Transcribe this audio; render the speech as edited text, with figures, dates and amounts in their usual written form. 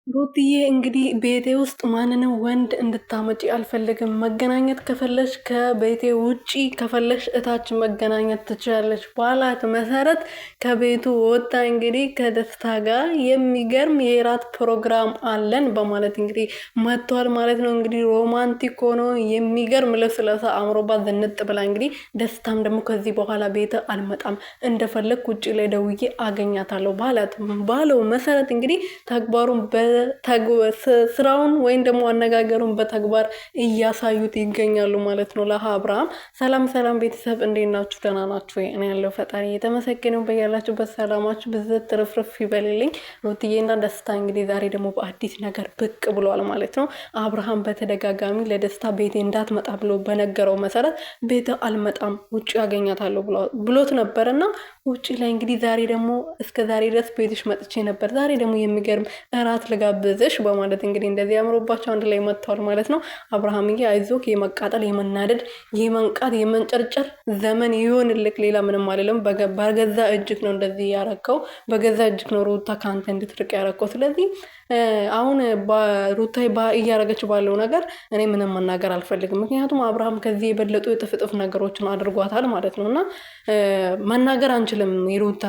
ሩትዬ እንግዲህ ቤቴ ውስጥ ማንንም ወንድ እንድታመጪ አልፈልግም። መገናኘት ከፈለሽ ከቤቴ ውጪ ከፈለሽ እታች መገናኘት ትችላለች ባላት መሰረት ከቤቱ ወጣ። እንግዲህ ከደስታ ጋር የሚገርም የራት ፕሮግራም አለን በማለት እንግዲህ መጥቷል ማለት ነው። እንግዲህ ሮማንቲክ ሆኖ የሚገርም ልብስ ለብሳ አምሮባት ዝንጥ ብላ እንግዲህ ደስታም ደግሞ ከዚህ በኋላ ቤት አልመጣም እንደፈለግ ውጪ ላይ ደውዬ አገኛታለሁ ባለው መሰረት እንግዲህ ተግባሩን ስራውን ወይም ደግሞ አነጋገሩን በተግባር እያሳዩት ይገኛሉ ማለት ነው ለአብርሃም። ሰላም ሰላም ቤተሰብ እንዴት ናችሁ? ደህና ናችሁ ወይ? እኔ ያለው ፈጣሪ የተመሰገነው በያላችሁበት ሰላማችሁ ብዝት ትርፍርፍ ይበልልኝ። ሩትዬና ደስታ እንግዲህ ዛሬ ደግሞ በአዲስ ነገር ብቅ ብሏል ማለት ነው። አብርሃም በተደጋጋሚ ለደስታ ቤቴ እንዳትመጣ ብሎ በነገረው መሰረት ቤተ አልመጣም ውጭ ያገኛታለሁ ብሎት ነበርና ውጭ ላይ እንግዲህ ዛሬ ደግሞ እስከ ዛሬ ድረስ ቤትሽ መጥቼ ነበር፣ ዛሬ ደግሞ የሚገርም እራት ልጋብዝሽ በማለት እንግዲህ እንደዚህ አምሮባቸው አንድ ላይ መጥተዋል ማለት ነው። አብርሃምዬ አይዞክ፣ የመቃጠል የመናደድ የመንቃት የመንጨርጨር ዘመን ይሆንልክ። ሌላ ምንም አልልም። በገዛ እጅክ ነው እንደዚህ ያረከው፣ በገዛ እጅክ ነው ሩታ ከአንተ እንድትርቅ ያረከው። ስለዚህ አሁን ሩታ እያረገች ባለው ነገር እኔ ምንም መናገር አልፈልግም። ምክንያቱም አብርሃም ከዚህ የበለጡ የጥፍጥፍ ነገሮችን አድርጓታል ማለት ነው እና መናገር አንችልም የሩታ